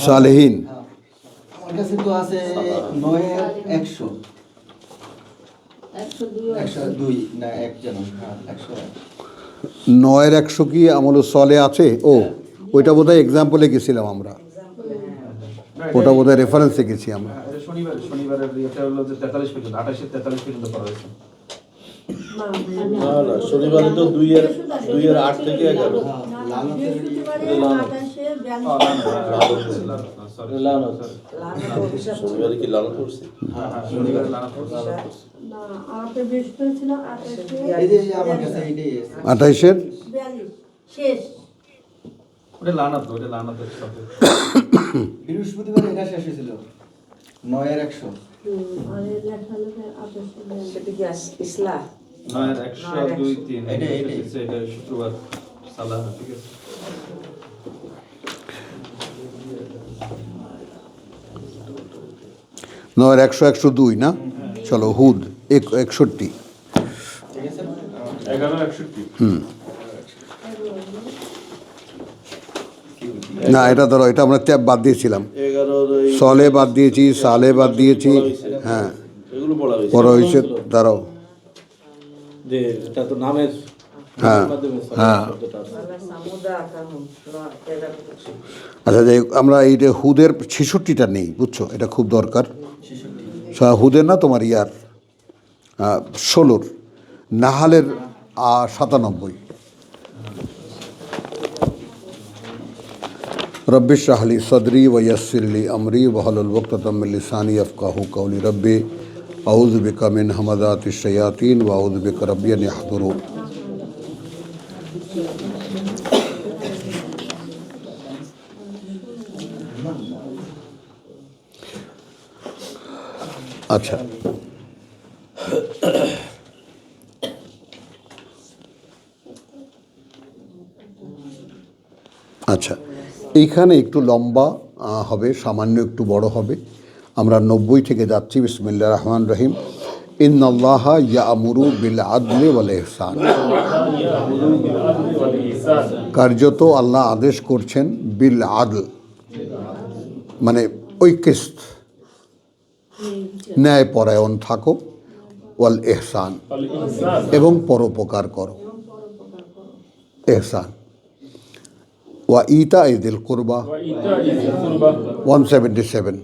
সালেহীন আমার কাছে তো আছে 9-100 102 না 1 যেন 100 9-100 কি আমল সলে আছে? ও ওইটা বোধহয় এক্সাম্পলে গেছিলাম আমরা, ওটা বোধহয় রেফারেন্সে গেছি আমরা। শনিবারের এটা হলো যে 43 পর্যন্ত 28-43 পর্যন্ত করা হয়েছে। না না, শনিবারে তো 2-8 থেকে 11। শনিবারে কি লানত করছে? শনিবারে লানত করছে। এই যে আমার কাছে এইটাই আছে 28-এর শেষ ওটা লানত, ওটা লানতের সাথে বৃহস্পতিবার এটা শেষ হয়েছিল 9-100 আরে লেখা লেখা 28 সেটা কি ইসলাম? 9-100-2-3 এটাই। এটা শুক্রবার সালাহ, ঠিক আছে। নয়ের 100-102 না? চলো হুদ 61। ঠিক আছে 11-61। না এটা ধরো, এটা আমরা ট্যাব বাদ দিয়েছিলাম, 11 সলে বাদ দিয়েছি, সালে বাদ দিয়েছি, হ্যাঁ এগুলো পড়া হয়েছে। বড় হয়েছে দাঁড়াও, যে এটা তো নামের হ্যাঁ হ্যাঁ। আচ্ছা যাই হোক, আমরা এই যে হুদের 66টা নেই, বুঝছো, এটা খুব দরকার। হুদের না তোমার ইয়ার 16, নাহালের 97। रब्बि इश्रह ली सदरी व यस्सिर ली अमरी वहलुल उक़दतम मिन लिसानी यफ़क़हू क़ौली रब्बि अऊज़ु बिका मिन हमाज़ातिश शयातीन व अऊज़ु बिका रब्बि अन यहज़ुरून। अच्छा আচ্ছা, এইখানে একটু লম্বা হবে, সামান্য একটু বড় হবে। আমরা 90 থেকে যাচ্ছি। বিসমিল্লাহির রহমানির রহিম। ইন্নাল্লাহা ইয়া'মুরু বিল আদলি ওয়াল ইহসান। কার্যত আল্লাহ আদেশ করছেন বিল আদল, মানে ঐক্যস্ত, ন্যায় পরায়ণ থাকো, ওয়াল ইহসান, এবং পরোপকার করো, ইহসান। ওয়া ইতা ইদিল কুরবা 177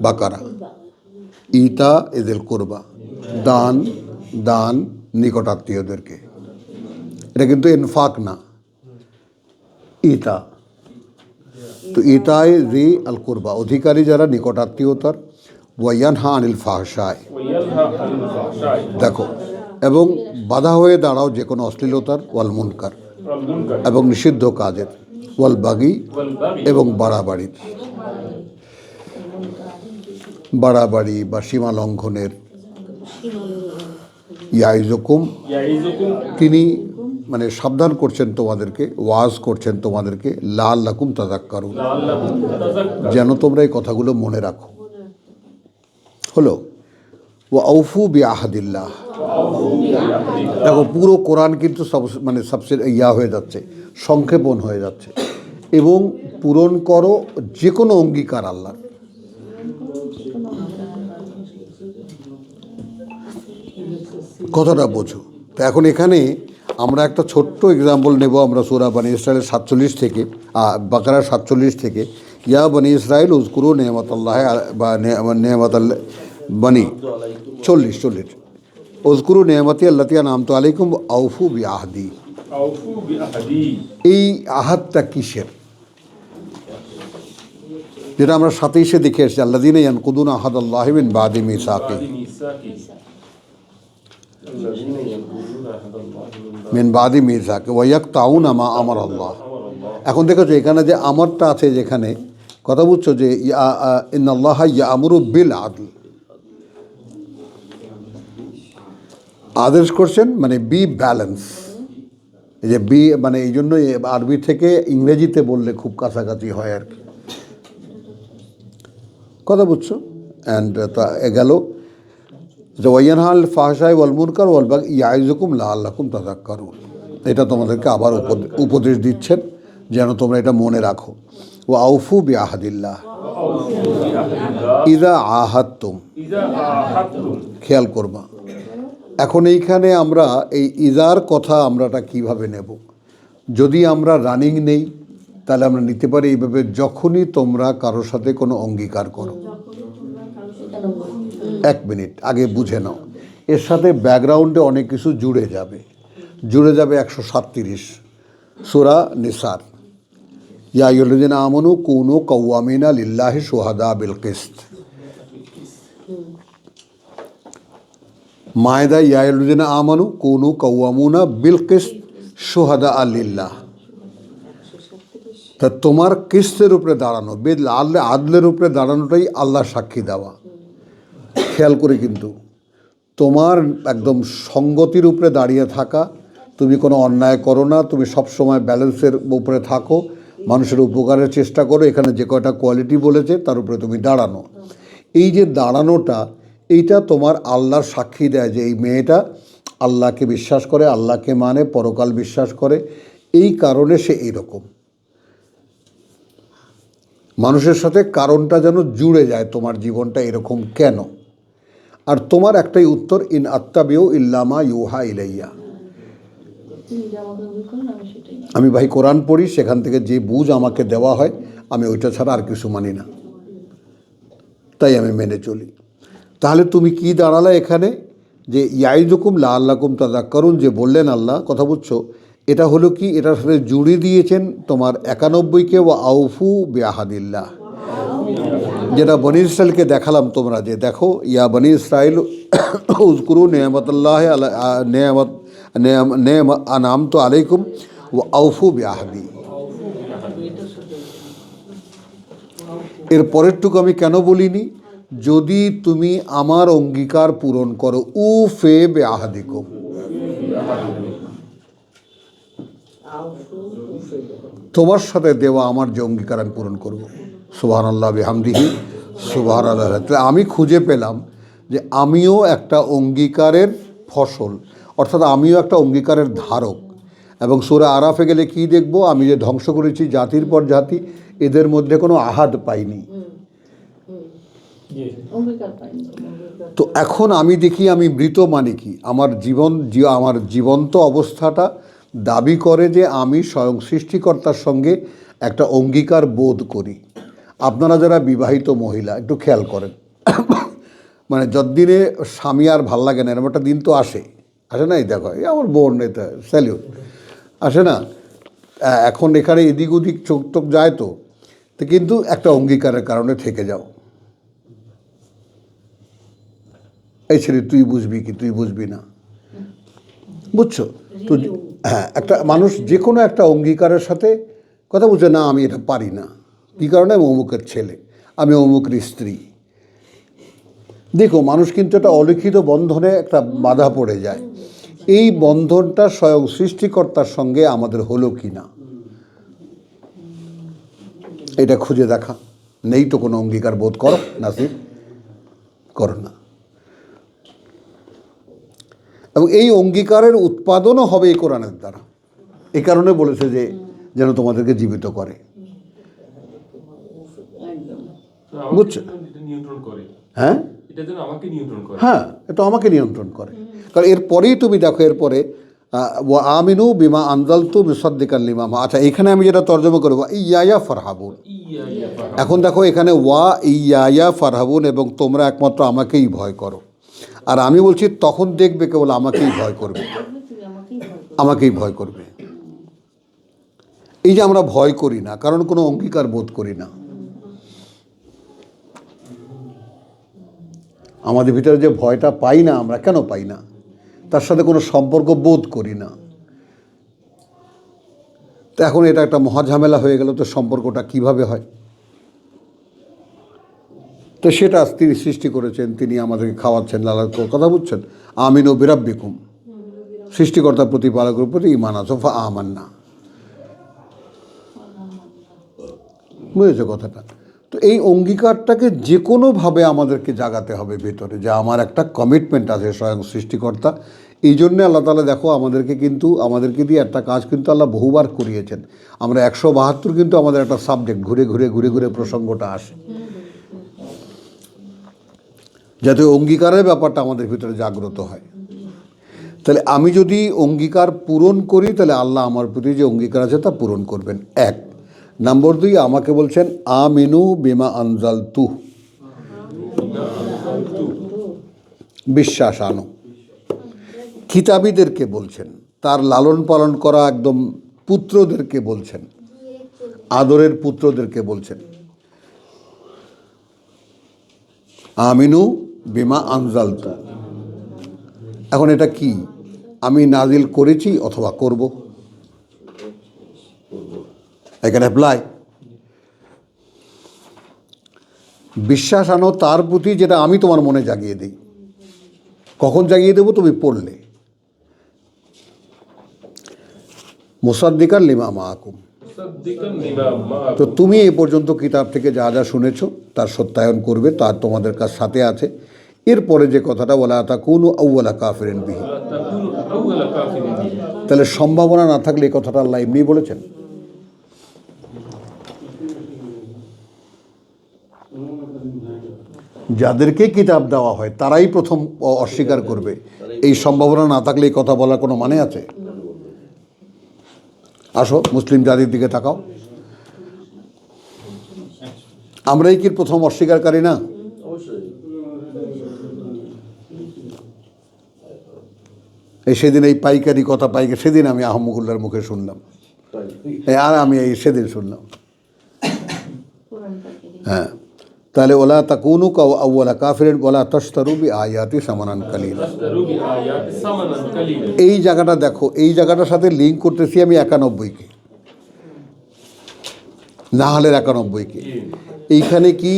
বাকারা। ইতা ইদিল কুরবা, দান, দান নিকটাত্মীয়দেরকে। এটা কিন্তু ইনফাক না, ইতা। তো ইতাই জি আল কুরবা, অধিকারী যারা নিকটাত্মীয়তার। ওয়ায়ানহা আনিল ফাহশায়, দেখো, এবং বাধা হয়ে দাঁড়াও যে কোনো অশ্লীলতার, ওয়াল মুনকার, এবং নিষিদ্ধ কাজের, ওয়াল বাগি, এবং বাড়াবাড়ির, বাড়াবাড়ি বা সীমা লঙ্ঘনের। ইয়াইজুকুম, তিনি মানে সাবধান করছেন তোমাদেরকে, ওয়াজ করছেন তোমাদেরকে, লাআল্লাকুম তাযাক্কারুন, যেন তোমরা এই কথাগুলো মনে রাখো। হলো ওয়া আউফু বিআহদিল্লাহ। দেখো পুরো কোরআন কিন্তু মানে সবচেয়ে ইয়া হয়ে যাচ্ছে, সংক্ষেপণ হয়ে যাচ্ছে। এবং পূরণ করো যে কোনো অঙ্গীকার আল্লাহর। কথাটা বোঝো। তো এখন এখানে আমরা একটা ছোট্ট এক্সাম্পল নেব। আমরা সূরা বনী ইসরাইলের 47 থেকে, বাকারার 47 থেকে। ইয়া বনী ইসরাইল উযকুরু নি'মাতাল্লাহি বা নি'মাতাল্লাহি বনী 40 উযকুরু নি'মাতি আল্লাতী আন'আমতু আলাইকুম আউফু বিআহদি। এই আহাদটা কিসের? যেটা আমরা 27-এ দেখে এসেছি, আল্লাযীনা ইয়ানকুদুনা আহাদাল্লাহি মিন বাদি মিসাকিহি, মিন বাদি মিসাকি ওয়া ইয়াকতাউনা মা আমারাল্লাহ। এখন দেখেছো এখানে যে আমারটা আছে, যেখানে কথা বুঝছো যে ইন্নাল্লাহা ইয়া'মুরু বিল আদল, আদেশ করছেন, মানে বি ব্যালেন্স। এই যে বি মানে এই জন্য আরবি থেকে ইংরেজিতে বললে খুব কাছাকাছি হয় আর কি, কথা বুঝছো। অ্যান্ড তা গেল যে ওয়ায়ানহা আনিল ফাহশাই ওয়াল মুনকার ওয়াল বাগি ইয়াইজুকুম লাআল্লাকুম তাযাক্কারুন। এটা তোমাদেরকে আবার উপদেশ দিচ্ছেন যেন তোমরা এটা মনে রাখো। ও আউফু বি আহাদিল্লাহ ইদা আহাদতুম, খেয়াল করবা। এখন এইখানে আমরা এই ইজার কথা আমরাটা কিভাবে নেব? যদি আমরা রানিং নেই তাহলে আমরা নিতে পারি এইভাবে, যখনই তোমরা কারোর সাথে কোনো অঙ্গীকার করো। 1 মিনিট আগে বুঝে নাও, এর সাথে ব্যাকগ্রাউন্ডে অনেক কিছু জুড়ে যাবে। 137 সূরা নিসার, ইয়া আইয়ুহাল্লাযীনা আমানু কুনু কাওয়ামিনা লিল্লাহি শুহাদা বিল কিসত। মায়দা, ইয়া আইয়ুহাল্লাযীনা আমানু কুনু কাওয়ামুনা বিল কিসত শুহাদা লিল্লাহ। তা তোমার কিস্তের উপরে দাঁড়ানো, আদলের উপরে দাঁড়ানোটাই আল্লাহ সাক্ষী দেওয়া। খেয়াল করে, কিন্তু তোমার একদম সঙ্গতির উপরে দাঁড়িয়ে থাকা, তুমি কোনো অন্যায় করো না, তুমি সবসময় ব্যালেন্সের উপরে থাকো, মানুষের উপকারের চেষ্টা করো, এখানে যে কয়টা কোয়ালিটি বলেছে তার উপরে তুমি দাঁড়ানো। এই যে দাঁড়ানোটা, এইটা তোমার আল্লাহর সাক্ষী দেয় যে এই মেয়েটা আল্লাহকে বিশ্বাস করে, আল্লাহকে মানে, পরকাল বিশ্বাস করে, এই কারণে সে এইরকম। মানুষের সাথে কারণটা যেন জুড়ে যায়, তোমার জীবনটা এরকম কেন। আর তোমার একটাই উত্তর, ইন আত্তাবিউ ইল্লামা ইউহা ইলাইয়া। আমি ভাই কোরআন পড়ি, সেখান থেকে যে বুঝ আমাকে দেওয়া হয় আমি ওইটা ছাড়া আর কিছু মানি না, তাই আমি মেনে চলি। তাহলে তুমি কি দাঁড়ালে এখানে, যে ইয়াইজুকুম লাআল্লাকুম তাযাক্কারুন, যে বললেন আল্লাহ, কথা বুঝছো, এটা হলো কি, এটার সাথে জুড়ে দিয়েছেন তোমার 91কে, ওয়া আউফু বিআহাদিল্লাহ, যেটা বনি ইসরাইলকে দেখালাম তোমরা, যে দেখো, ইয়া বনি ইসরাইল উযকুরু নি'মাতাল্লাহ আনআমতু আলাইকুম ওয়া আউফু বিআহদি। এর পরেরটুকু আমি কেন বলিনি? যদি তুমি আমার অঙ্গীকার পূরণ করো, উফে বিআহদিকুম, তোমার সাথে দেওয়া আমার যে অঙ্গীকার আমি পূরণ করব। সুবহানাল্লাহ বিহামদিহি সুবহানাল্লাহ। তাহলে আমি খুঁজে পেলাম যে আমিও একটা অঙ্গীকারের ফসল, অর্থাৎ আমিও একটা অঙ্গীকারের ধারক। এবং সূরা আরাফে গেলে কি দেখব, আমি যে ধ্বংস করেছি জাতির পর জাতি, এদের মধ্যে কোনো আহাদ পাইনি। তো এখন আমি দেখি আমি মৃত, মানে কি, আমার জীবন্ত অবস্থাটা দাবি করে যে আমি স্বয়ং সৃষ্টিকর্তার সঙ্গে একটা অঙ্গীকার বোধ করি। আপনারা যারা বিবাহিত মহিলা একটু খেয়াল করেন, মানে যতদিনে স্বামী আর ভাল লাগে না, এরকম একটা দিন তো আসে না? এই দেখো, এই আমার বোন, এটা স্যালিউট, আসে না? এখন এখানে এদিক ওদিক চোখ টোক যায়, তো কিন্তু একটা অঙ্গীকারের কারণে থেকে যাও। এই ছেলে, তুই বুঝবি কি, তুই বুঝবি না, বুঝছো তো? হ্যাঁ, একটা মানুষ যে কোনো একটা অঙ্গীকারের সাথে কথা বুঝে না, আমি এটা পারি না। কী কারণে? আমি অমুকের ছেলে, আমি অমুকের স্ত্রী। দেখো, মানুষ কিন্তু একটা অলিখিত বন্ধনে একটা বাধা পড়ে যায়। এই বন্ধনটা স্বয়ং সৃষ্টিকর্তার সঙ্গে আমাদের হলো কি না, এটা খুঁজে দেখা। নেই তো কোনো অঙ্গীকার বোধ করো, নাসির, করো না। এবং এই অঙ্গীকারের উৎপাদনও হবে এই কোরআনের দ্বারা। এই কারণে বলেছে যে যেন তোমাদেরকে জীবিত করে, বুঝছো? হ্যাঁ, হ্যাঁ, এটা আমাকে নিয়ন্ত্রণ করে। কারণ এরপরেই তুমি দেখো, এরপরে ওয়া আমিনু বিমা আনজালতু মুসাদ্দিকান লিমা মা। আচ্ছা, এখানে আমি যেটা তর্জমা করব, ইয়া ফারহাবুন। এখন দেখো, এখানে ওয়া ইয়া ফারহাবুন, এবং তোমরা একমাত্র আমাকেই ভয় করো। আর আমি বলছি, তখন দেখবে কেবল আমাকেই ভয় করবে, আমাকেই ভয় করবে। এই যে আমরা ভয় করি না, কারণ কোনো অঙ্গীকার বোধ করি না। আমাদের ভিতরে যে ভয়টা পাই না, আমরা কেন পাই না? তার সাথে কোনো সম্পর্ক বোধ করি না। তো এখন এটা একটা মহাঝামেলা হয়ে গেল, তো সম্পর্কটা কিভাবে হয়? তো সেটা তিনি সৃষ্টি করেছেন, তিনি আমাদেরকে খাওয়াচ্ছেন, লালন কথা বুঝছেন। আমিনু বিরাব্বিকুম, সৃষ্টিকর্তা প্রতিপালকের প্রতি ঈমান আছো, ফা আমান্না। বুঝেছো কথাটা? তো এই অঙ্গীকারটাকে যে কোনোভাবে আমাদেরকে জাগাতে হবে ভেতরে, যে আমার একটা কমিটমেন্ট আছে স্বয়ং সৃষ্টিকর্তা। এই জন্যে আল্লাহ তাআলা দেখো আমাদেরকে দিয়ে একটা কাজ কিন্তু আল্লাহ বহুবার করিয়েছেন। আমরা 172 কিন্তু আমাদের একটা সাবজেক্ট, ঘুরে ঘুরে প্রসঙ্গটা আসে, যাতে অঙ্গীকারের ব্যাপারটা আমাদের ভিতরে জাগ্রত হয়। তাহলে আমি যদি অঙ্গীকার পূরণ করি, তাহলে আল্লাহ আমার প্রতি যে অঙ্গীকার আছে তা পূরণ করবেন। 1 নম্বর 2, আমাকে বলছেন আমিনু বিমা আনজালতু, বিশ্বাস আনো। কিতাবীদেরকে বলছেন, তার লালন পালন করা একদম পুত্রদেরকে বলছেন, আদরের পুত্রদেরকে বলছেন আমিনু বিমা আনজালতু। এখন এটা কি? আমি নাজিল করেছি অথবা করব, I can apply। বিশ্বাস আনো তার প্রতি যেটা আমি তোমার মনে জাগিয়ে দিই। কখন জাগিয়ে দেবো? তুমি পড়লে। মুসাদ্দিকান লিমা মাআকুম, তো তুমি এই পর্যন্ত কিতাব থেকে যা যা শুনেছো তার সত্যায়ন করবে, তার তোমাদের কাছ সাথে আছে। এরপরে যে কথাটা ওয়ালা তাকুনু আউওয়ালা কাফিরিন বিহি, তাহলে সম্ভাবনা না থাকলে এই কথাটা আল্লাহ এমনি বলেছেন। যাদেরকে কিতাব দেওয়া হয় তারাই প্রথম অস্বীকার করবে, এই সম্ভাবনা না থাকলে এই কথা বলার কোনো মানে আছে? আসো মুসলিম জাতির দিকে তাকাও, আমরাই কি প্রথম অস্বীকারী না? অবশ্যই। সেদিন এই পাইকারি কথা সেদিন আমি আহমদুল্লাহর মুখে শুনলাম, আর আমি সেদিন শুনলাম। হ্যাঁ, তাহলে ওলা তাকুনু আউওয়ালা কাফিরিন ওয়ালা তাশতারু বিআয়াতি সামানান কালিলা। এই জায়গাটা দেখো, এই জায়গাটার সাথে লিঙ্ক করতেছি আমি 91-কে, নাহলের 91-কে। এইখানে কি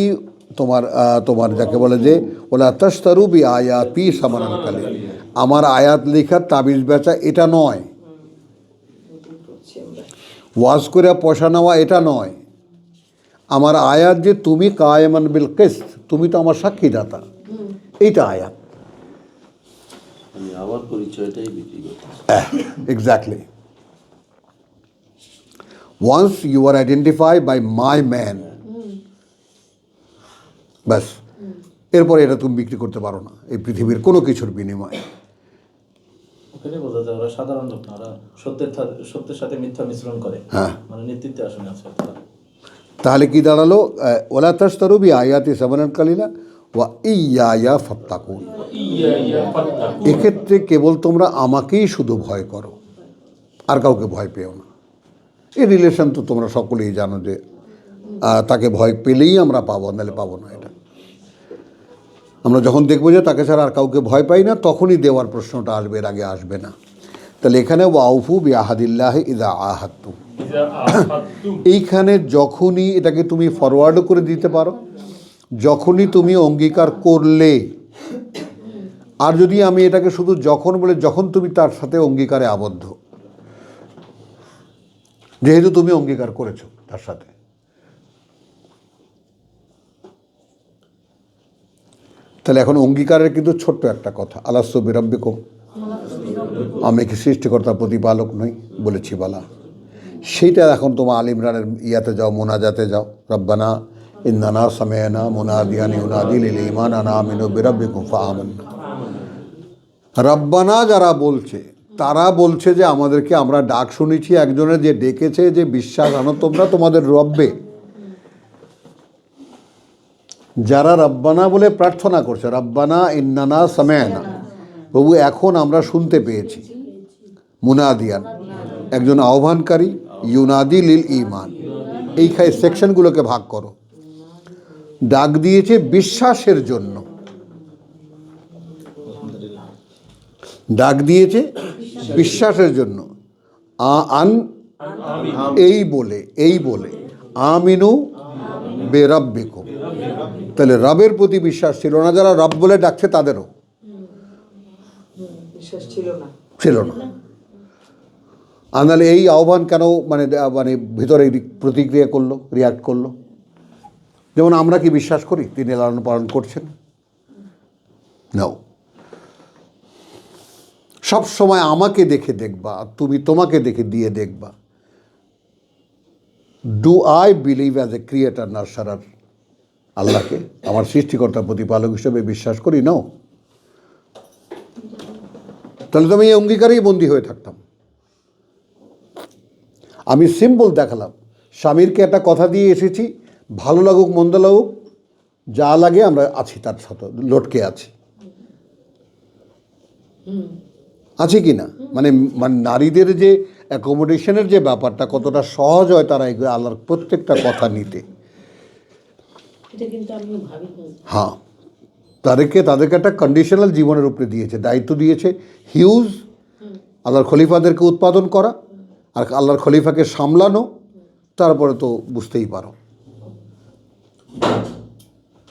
তোমার যাকে বলে যে ওলা তাশতারু বিআয়াতি সামানান কালিলা, আমার আয়াত লেখার তাবিজ বেচা এটা নয়, ওয়াজ করে পয়সা নেওয়া এটা নয়। আমার আয়াত যে তুমি কায়েমান বিল কিসত, তুমি তো আমার সাক্ষীদাতা, এইটা আয়াত। আমি আমার পরিচয়টাই বিক্রি করতেছি। Exactly. Once you are identified by my man, ব্যাস, এরপরে এটা তুমি বিক্রি করতে পারো না এই পৃথিবীর কোনো কিছুর বিনিময়ে। ওখানে বোঝা যায় ওরা সাধারণ লোক না, ওরা সত্যের সাথে মিথ্যা মিশ্রণ করে। হ্যাঁ, মানে নেতৃত্বে আসনে আছে তারা। তাহলে কি দাঁড়ালো? ওলা তাশতারু বিআয়াতি সামানান কালিলা ওয়া ইয়্যায়া ফাত্তাকুন। এক্ষেত্রে কেবল তোমরা আমাকেই শুধু ভয় করো, আর কাউকে ভয় পেও না। এই রিলেশন তো তোমরা সকলেই জানো যে তাকে ভয় পেলেই আমরা পাবো, নাহলে পাবো না। এটা আমরা যখন দেখবো যে তাকে ছাড়া আর কাউকে ভয় পাই না, তখনই দেওয়ার প্রশ্নটা আসবে, এর আগে আসবে না। তাহলে এখানে ওয়াউফু বিআহাদিল্লাহি ইযা আহাদতুম, এইখানে যখনই এটাকে তুমি ফরওয়ার্ডও করে দিতে পারো, যখনই তুমি অঙ্গীকার করলে। আর যদি আমি এটাকে শুধু যখন বলে, যখন তুমি তার সাথে অঙ্গীকারে আবদ্ধ, যেহেতু তুমি অঙ্গীকার করেছো তার সাথে। তাহলে এখন অঙ্গীকারের কিন্তু ছোট্ট একটা কথা, আলাস্তু বিরাব্বিকুম, আমি কি সৃষ্টিকর্তা প্রতিপালক নই বলেছি বলা। সেইটা এখন তোমার আল ইমরানের ইয়াতে যাও, মোনাজাতে যাও, রব্বানা ইন্নানা সামি'না মুনাদিয়ান ইউনাদি লিল ঈমান আন আমিনু বিরাব্বিকুম ফাআমান্না। রব্বানা যারা বলছে তারা বলছে যে আমাদেরকে, আমরা ডাক শুনেছি একজনের যে ডেকেছে যে বিশ্বাস আনো তোমরা তোমাদের রব্বে। যারা রব্বানা বলে প্রার্থনা করছে, রব্বানা ইন্নানা সামি'না, প্রভু এখন আমরা শুনতে পেয়েছি। মুনাদিয়ান একজন আহ্বানকারী, ইউনাদি লিল ঈমান, এই সেকশনগুলোকে ভাগ করো। ডাক দিয়েছে বিশ্বাসের জন্য, ডাক দিয়েছে বিশ্বাসের জন্য। আন এই বলে আমিনু বিরাব্বিকুম, তাহলে রবের প্রতি বিশ্বাস ছিল না। যারা রব বলে ডাকছে তাদেরও বিশ্বাস ছিল না। আনালে এই আহ্বান কেন মানে ভিতরে প্রতিক্রিয়া করলো, রিয়াক্ট করলো? যেমন আমরা কি বিশ্বাস করি তিনি লালন পালন করছেন? নাও, সব সময় আমাকে দেখে দেখবা, তুমি তোমাকে দেখে দিয়ে দেখবা। Do I believe as a creator nurturer, আল্লাহকে আমার সৃষ্টিকর্তা প্রতিপালক হিসেবে বিশ্বাস করি? নাও, তাহলে তো আমি এই অঙ্গীকারেই বন্দী হয়ে থাকতাম। আমি সিম্পল দেখালাম, স্বামীরকে একটা কথা দিয়ে এসেছি, ভালো লাগুক মন্দ লাগুক যা লাগে আমরা আছি, তার সাথে লটকে আছি, আছে কি না? মানে নারীদের যে অ্যাকোমোডেশনের যে ব্যাপারটা কতটা সহজ হয় তারা এগুলো আল্লাহর প্রত্যেকটা কথা নিতে। এটা কিন্তু আমি ভাবি না। হ্যাঁ, তাদেরকে একটা কন্ডিশনাল জীবনের উপরে দিয়েছে, দায়িত্ব দিয়েছে হিউজ আল্লাহর খলিফাদেরকে উৎপাদন করা আর আল্লাহর খলিফাকে সামলানো। তারপরে তো বুঝতেই পারো,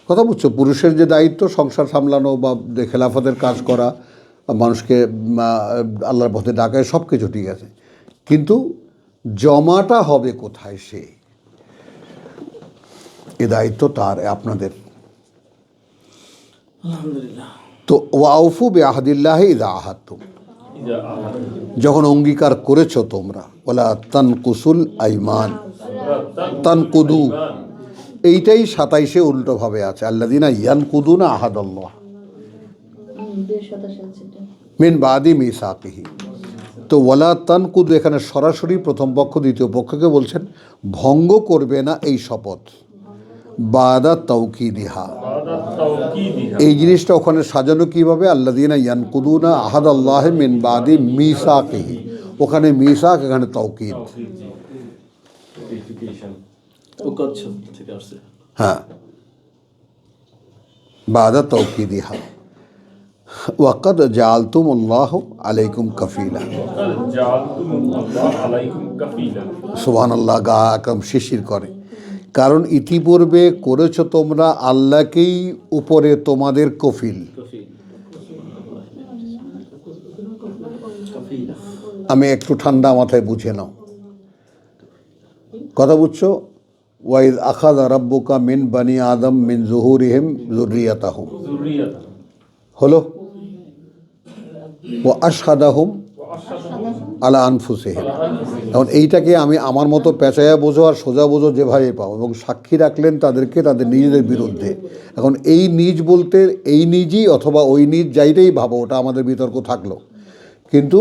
কথা বুঝছো, পুরুষের যে দায়িত্ব সংসার সামলানো বা খেলাফতের কাজ করা, মানুষকে আল্লাহর পথে ডাকায়, সব কিছু ঠিক আছে, কিন্তু জমাটা হবে কোথায়? সে এ দায়িত্ব তার, আপনাদের। আলহামদুলিল্লাহ। তো ওয়াউফু বিআহদিল্লাহ ইযা আহাদতুম, যখন অঙ্গীকার করেছো তোমরা, ওয়ালা তানকুসুল আইমান, তানকুদু, এইটাই 27-এ উল্টোভাবে আছে, আল্লাযিনা ইয়ানকুদুনা আহাদাল্লাহ 227 আছে এটা। মিন বাদি মিসাকিহি। তো ওয়ালা তানকুদু এখানে সরাসরি প্রথম পক্ষ দ্বিতীয় পক্ষকে বলছেন ভঙ্গ করবে না এই শপথ, বাদা তাওকিদিহা। এই জিনিসটা ওখানে সাজানো কীভাবে? আল্লাযিনা ইয়ানকুদুনা আহাদাল্লাহ মিন বাদি মিসাকিহি, ওখানে মিসাক, এখানে তাওকিদ। উকাদ শব্দ থেকে আসছে। হ্যাঁ, বাদা তাওকিদিহা। ওয়াকাদ জাআলতুমুল্লাহ আলাইকুম কাফিলা। সুবহানাল্লাহ, গা একদম শিশির করে, কারণ ইতিপূর্বে করেছো তোমরা আল্লাহকেই উপরে তোমাদের কফিল। আমি একটু ঠান্ডা মাথায় বুঝে নাও, কথা বুঝছো? ওয়াইজ আখাযা রাব্বুকা মিন বানি আদম মিন যুহুরিহিম যুররিয়াতাহুম, হলো ওয়া আশহাদাহুম আলা আনফুসিহিম। এখন এইটাকে আমি আমার মতো পেঁচায়া বোঝো আর সোজা বোঝো যেভাবে পাও, এবং সাক্ষী রাখলেন তাদেরকে তাদের নিজেদের বিরুদ্ধে। এখন এই নিজ বলতে এই নিজই অথবা ওই নিজ যাইটাই ভাবো, ওটা আমাদের বিতর্ক থাকলো, কিন্তু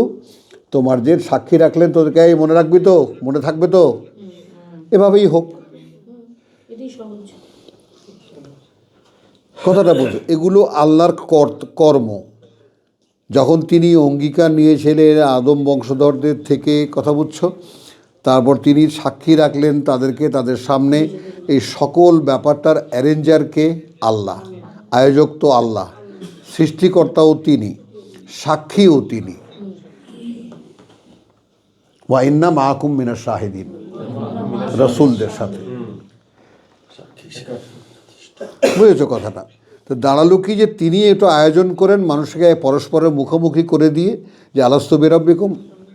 তোমার যে সাক্ষী রাখলেন তোদেরকে এই মনে রাখবি তো, মনে থাকবে তো, এভাবেই হোক, এটাই সহজ। কথাটা বুঝো। এগুলো আল্লাহর কর্ম। যখন তিনি অঙ্গীকার নিয়েছিলেন আদম বংশধরদের থেকে, কথা বুঝছো, তারপর তিনি সাক্ষী রাখলেন তাদেরকে তাদের সামনে, এই সকল ব্যাপারটার অ্যারেঞ্জারকে আল্লাহ, আয়োজক তো আল্লাহ, সৃষ্টিকর্তাও তিনি, সাক্ষীও তিনি। ওয়া ইন্না মাআকুম মিনাশ শাহিদিন, রাসূলদের সাথে, বুঝেছো কথাটা? তো দাঁড়ালো কি যে তিনি এটা আয়োজন করেন মানুষকে পরস্পরের মুখোমুখি করে দিয়ে, যে আলাস্তু বিরাব্বিকুম,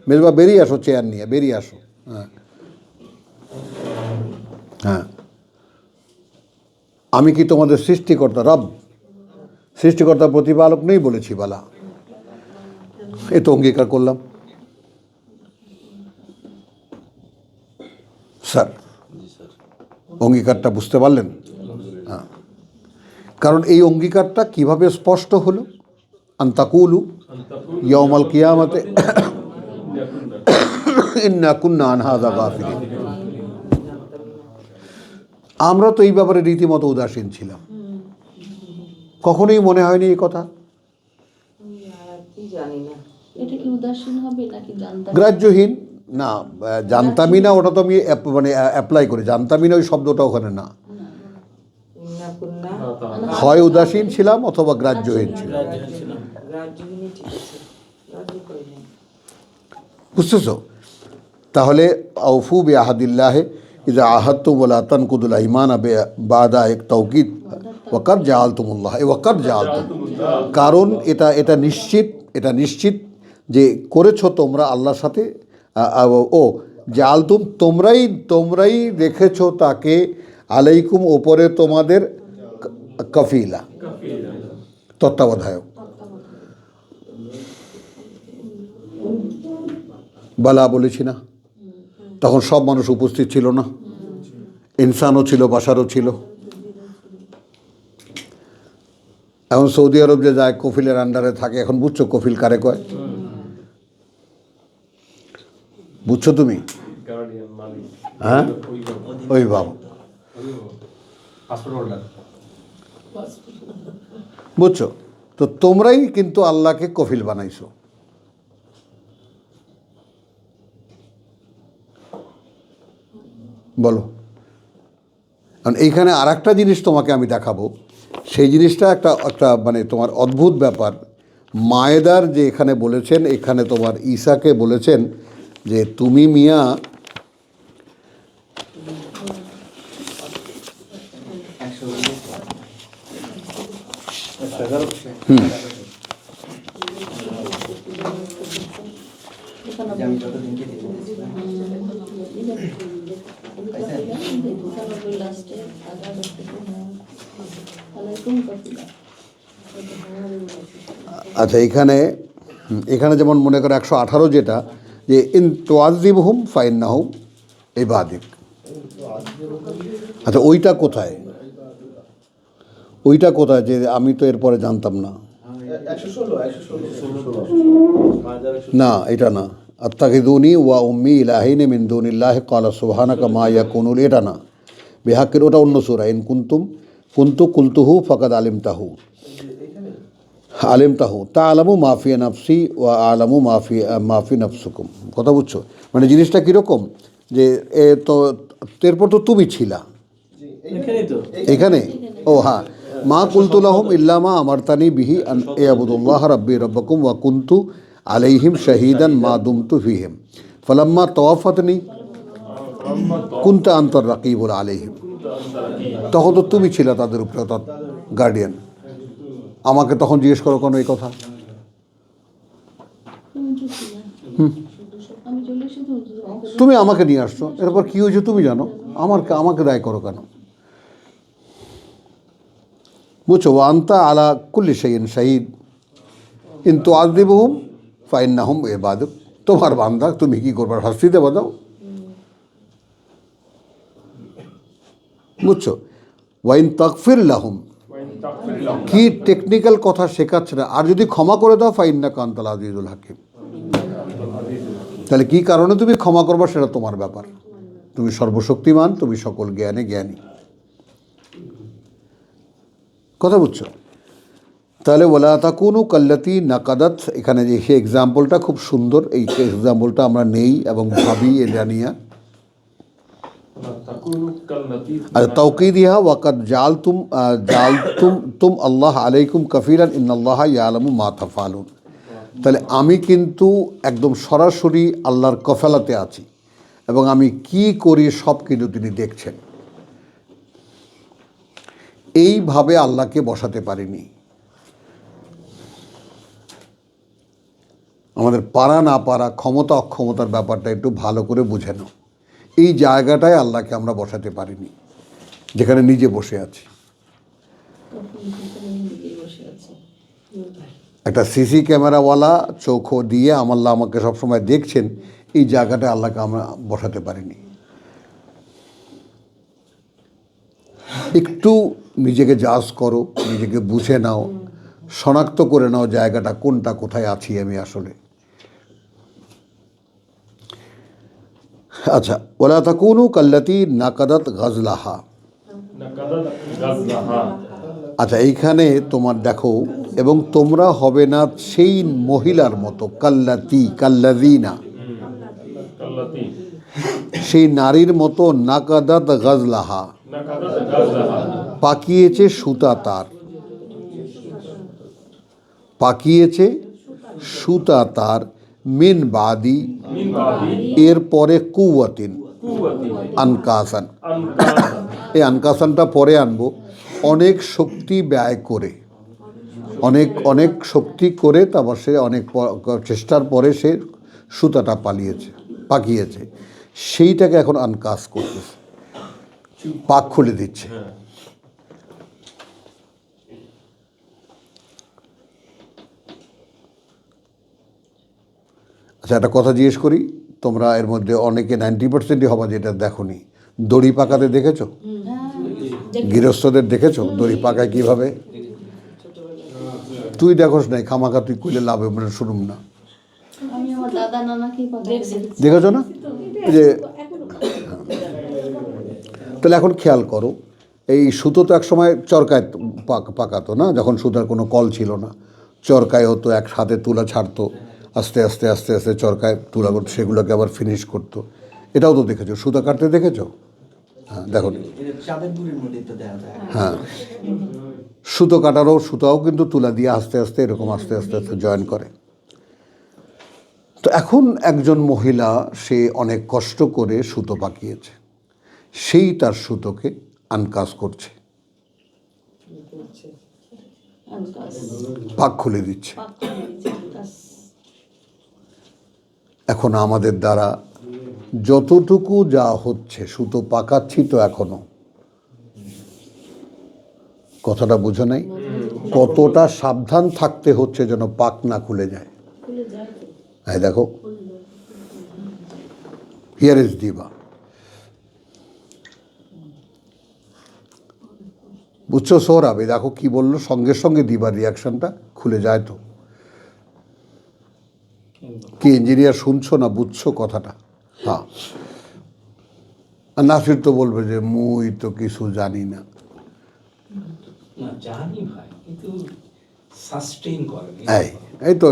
মেজবা বেরিয়ে আসো, চেয়ার নিয়ে বেরিয়ে আসো। হ্যাঁ হ্যাঁ, আমি কি তোমাদের সৃষ্টিকর্তা? রব, সৃষ্টিকর্তা প্রতিপালক নেই বলেছি, বালা, এ তো অঙ্গীকার করলাম। স্যার, অঙ্গীকারটা বুঝতে পারলেন? হ্যাঁ, কারণ এই অঙ্গীকারটা কিভাবে স্পষ্ট হলো? আনতাকুলু ইয়াউমাল কিয়ামাতে ইন্না কুন্না আন হাযা গাফিলিন। আমরা তো এই ব্যাপারে রীতিমতো উদাসীন ছিলাম, কখনোই মনে হয়নি এই কথা। কি জানি না। এটা কি উদাসীন হবে নাকি জানতাম? গ্রাহ্যহীন না, জানতামই না, ওটা তো আমি মানে অ্যাপ্লাই করি, জানতামই না ওই শব্দটা ওখানে না। না কুন্না হয় উদাসীন ছিলাম অথবা গ্রাহ্যহীন ছিলাম, রাজনীতি ঠিক আছে। রাজি করি না। বুঝতেছো? তাহলে আউফু বিআহদিল্লাহ ইযা আহাদতুম ওয়ালা তানকুদুল আইমানা বাদা এক তাওকিদ ওয়াকাদ জাআলতুমুল্লাহ, ওয়াকাদ জাআলতুম, কারণ এটা নিশ্চিত যে করেছো তোমরা আল্লাহর সাথে, ও জাআলতুম, তোমরাই রেখেছো তাকে আলাইকুম ওপরে তোমাদের কাফিলা, তত্ত্বাবধায়ক। বালা বলেছি না, তখন সব মানুষ উপস্থিত ছিল না, ইনসানও ছিল, বাশারও ছিল। এখন সৌদি আরব যে যায় কফিলের আন্ডারে থাকে, এখন বুঝছো কফিল কারে কয়? বুঝছো তুমি? গার্ডিয়ান, মালিক, হ্যাঁ, ওই বাবা, পাসপোর্ট হোল্ডার। বুঝছো? তো তোমরাই কিন্তু আল্লাহকে কফিল বানাইছো। বলো। কারণ এইখানে আর একটা জিনিস তোমাকে আমি দেখাবো, সেই জিনিসটা একটা একটা মানে তোমার অদ্ভুত ব্যাপার। মায়েদার যে এখানে বলেছেন, এখানে তোমার ঈসাকে বলেছেন যে তুমি মিয়া 111 আমি যতদিন কেটে দিয়েছি। লাস্টে আলাইকুম কাফিলা। আচ্ছা, এখানে যেমন মনে করো 118 যেটা, যে ইন তোয়াজিবহুম ফাইন্নাহুম ইবাদিক। আচ্ছা, ওইটা কোথায়? ওইটা কোথায় যে আমি তো এরপরে জানতাম না। না, এটা না। আত্তাখিযুনি ওয়া উম্মি ইলাহাইনি মিন দুনিল্লাহি ক্বালা সুবহানাকা মা ইয়াকুনু লি, এটা না। বিহাক্কির, ওটা অন্য সূরা। ইন কুনতু কুলতুহু ফাকাদ আলিমতাহু তা'লামু মা ফি নাফসি ওয়া আ'লামু মা ফি নাফসিকুম। কথা বুঝছো? মানে জিনিসটা কীরকম, যে তো এরপর তো তুমি ছিলা এখানেই তো। এখানে। ও হ্যাঁ, মা কুলতু লাহুম ইল্লা মা আমারতানি বিহি আন ইয়াবুদুল্লাহ রাব্বি রাব্বাকুম ওয়া কুনতু আলাইহিম শাহীদান মা দুমতু ফীহিম ফালাম্মা তাওয়াফাতনি কুনতা আনতার রাকিবুল আলাইহিম। তখন তো তুমি ছিলা তাদের উপরে গার্ডিয়ান। আমাকে তখন জিজ্ঞেস করো কেন এই কথা? আমি চলে এসে তুমি আমাকে নিয়ে আসছো, এরপর কী হয়েছে তুমি জানো, আমাকে দায় করো কেন? বুঝছো? ওয়ান্তা আলা কুল্লি শাইইন শাহিদ ইন তুআযিবহুম ফাইন্নাহুম ইবাদুক। তোমার বান্দা, তুমি কি করবে? শাস্তি দেবে দাও। বুঝছো? ওয়াইন তাগফির লাহুম, কি টেকনিক্যাল কথা শেখাচ্ছে না। আর যদি ক্ষমা করে দাও ফাইন্নাকা আনতাল আজিজুল হাকিম। তাহলে কি কারণে তুমি ক্ষমা করবা সেটা তোমার ব্যাপার। তুমি সর্বশক্তিমান, তুমি সকল জ্ঞানে জ্ঞানী। কথা বুঝছো? তাহলে ওয়ালা তাকুনু কাল্লাতি নাকাদাত, এখানে যে সে এক্সাম্পলটা খুব সুন্দর। এই এক্সাম্পলটা আমরা নেই এবং ভাবি এ জানিয়া। আর তাওকিদিহা ওয়াকাদ জালতুম আল্লাহ আলাইকুম কাফিলান ইন্নাল্লাহা ইয়ালামু মা তাফআলুন। তাহলে আমি কিন্তু একদম সরাসরি আল্লাহর কফালাতে আছি এবং আমি কি করি সব কিন্তু তিনি দেখছেন। এইভাবে আল্লাহকে বসাতে পারিনি। আমাদের পারা না পারা, ক্ষমতা অক্ষমতার ব্যাপারটা একটু ভালো করে বুঝে নাও। এই জায়গাটায় আল্লাহকে আমরা বসাতে পারিনি, যেখানে নিজে বসে আছি। বসে আছে। একটা সিসি ক্যামেরাওয়ালা চোখ দিয়ে আল্লাহ আমাকে সবসময় দেখছেন, এই জায়গাটায় আল্লাহকে আমরা বসাতে পারিনি। একটু নিজেকে জাজ করো, নিজেকে বুঝে নাও, শনাক্ত করে নাও জায়গাটা কোনটা, কোথায় আছি আমি আসলে। আচ্ছা, ওয়ালা তাকুনু কাল্লাতি নাকাদাত গাজলাহা। আচ্ছা, এইখানে তোমার দেখো, এবং তোমরা হবে না সেই মহিলার মতো, কাল্লাযীনা, সেই নারীর মতো, নাকাদাত গাজলাহা, পাকিয়েছে সুতা তার, পাকিয়েছে সুতা তার, মিন বাদি, এর পরে কুওয়াতিন, আনকাসান। এই আনকাসানটা পরে আনবো। অনেক শক্তি ব্যয় করে, অনেক শক্তি করে, তারপর সে অনেক চেষ্টার পরে সে সুতাটা পাকিয়েছে, সেইটাকে এখন আনকাস করতেছে। পাক খুলে দিচ্ছে। হ্যাঁ আচ্ছা, একটা কথা জিজ্ঞেস করি, তোমরা এর মধ্যে অনেকে 90%ই হবা যেটা দেখোনি, দড়ি পাকাতে দেখেছো? গৃহস্থদের দেখেছো দড়ি পাকায় কিভাবে? তুই দেখোস নাই, খামাখা তুই কইলে লাভ হবে না, শুনুম না। আমি আমার দাদা নানাকেই দেখছি। দেখেছো না? এই যে, তাহলে এখন খেয়াল করো, এই সুতো তো এক সময় চরকায় পাকাতো না, যখন সুতার কোনো কল ছিল না, চরকায় হতো, এক হাতে তুলা ছাড়তো, আস্তে আস্তে আস্তে আস্তে চরকায় তুলা করতো, সেগুলোকে আবার ফিনিশ করতো। এটাও তো দেখেছো, সুতা কাটতে দেখেছো? হ্যাঁ, দেখো। এটা চাঁদের বুড়ির মধ্যে তো দেখা যায়। হ্যাঁ, সুতো কাটারও সুতাও কিন্তু তুলা দিয়ে আস্তে আস্তে এরকম আস্তে আস্তে আস্তে জয়েন করে। তো এখন একজন মহিলা, সে অনেক কষ্ট করে সুতো পাকিয়েছে, সেই তার সুতোকে আনকাজ করছে, পাক খুলে দিচ্ছে। এখন আমাদের দ্বারা যতটুকু যা হচ্ছে, সুতো পাকাচ্ছি তো এখনো, কথাটা বুঝো নাই? কতটা সাবধান থাকতে হচ্ছে যেন পাক না খুলে যায়। এই দেখো, হিয়ার ইজ দিবা, বুঝছো সৌরভ? এই দেখো কি বললো, সঙ্গে সঙ্গে দিবার রিয়াকশনটা খুলে যায়। তো কি ইঞ্জিনিয়ার শুনছো না বুঝছো কথাটা? হ্যাঁ। আর নাসির তো বলবে যে মুই তো কিছু জানি না। না জানি ভাই, কিন্তু সাস্টেইন করে এই তো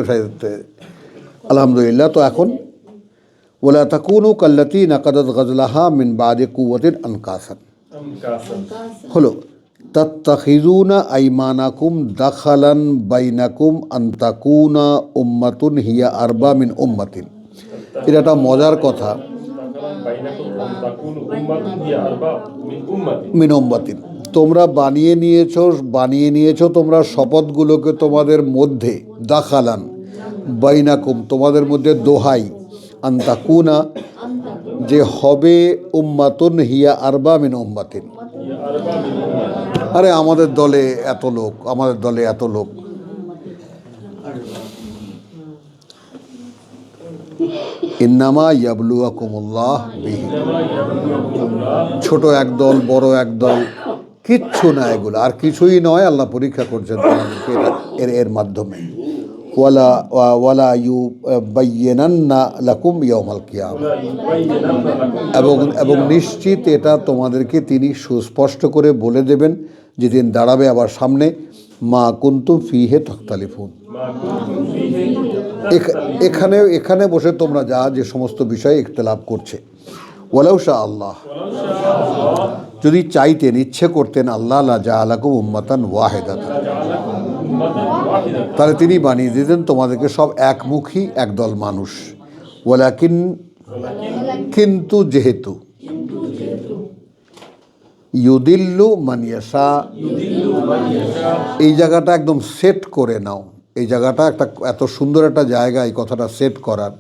আলহামদুলিল্লাহ। তো এখন ওয়ালা তাকুনু কাল্লাতী নাকাদাত গাজলাহা মিন বাদি কুওয়াতিন আনকাসান হলো তাত্তাখিযুনা আইমানাকুম দাখালান বাইনাকুম আন তাকুনা উম্মাতুন হিয়া আরবা মিন উম্মাতিন। এটা একটা মজার কথা, মিন উম্মাতিন। তোমরা বানিয়ে নিয়েছো তোমরা শপথগুলোকে তোমাদের মধ্যে, দাখালান বাইনাকুম তোমাদের মধ্যে দোহাই, আন তাকুনা যে হবে, উম্মাতুন হিয়া আরবা মিন উম্মাতিন। আরে আমাদের দলে এত লোক, আমাদের দলে এত লোক। ইন্নামা ইয়াবলুয়াকুমুল্লাহ বিহি, ছোট একদল বড় একদল কিচ্ছু না, এগুলো আর কিছুই নয়, আল্লাহ পরীক্ষা করছেন তোমাদেরকে এর মাধ্যমে। ওয়ালা ইউবাইয়িনান্না লাকুম ইয়াউমাল কিয়ামা, এবং নিশ্চিত এটা তোমাদেরকে তিনি সুস্পষ্ট করে বলে দেবেন যেদিন দাঁড়াবে আবার সামনে। মা কুনতুম ফিহে তাখতালিফুন, এখানে বসে তোমরা যে সমস্ত বিষয়ে ইখতিলাফ করছে। ওয়ালাউ শাআ আল্লাহ, যদি চাইতেন, ইচ্ছে করতেন আল্লাহ, লা জাআলাকুম উম্মাতান ওয়াহিদাতান, তাহলে তিনি বানিয়ে দিতেন তোমাদেরকে সব একমুখী একদল মানুষ। ওয়ালাকিন, কিন্তু যেহেতু, ইউদিল্লু মান ইয়াশা, এই জায়গাটা একদম সেট করে নাও, এই জায়গাটা এত সুন্দর একটা জায়গা এই কথাটা সেট করার,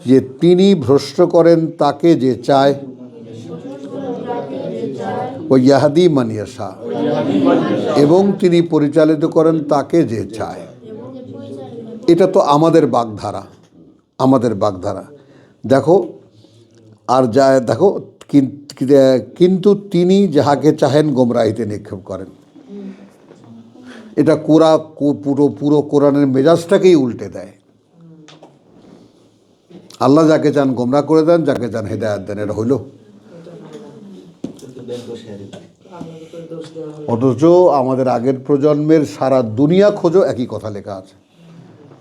যে তিনি ভ্রষ্ট করেন তাকে যে চায়, ও ইয়াহদি মান ইয়াশা, এবং তিনি পরিচালিত করেন তাকে যে চায়। এটা তো আমাদের বাগধারা। দেখো আর দেখো, কিন্তু তিনি যাহাকে চাহেন গোমরাহিতে নিক্ষেপ করেন। এটা পুরো কোরআনের মেজাজটাকেই উল্টে দেয়। আল্লাহ যাকে চান গোমরা করে দেন, যাকে চান হেদায়েত দেন। এটা হইল? অথচ আমাদের আগের প্রজন্মের সারা দুনিয়া খোঁজো, একই কথা লেখা আছে।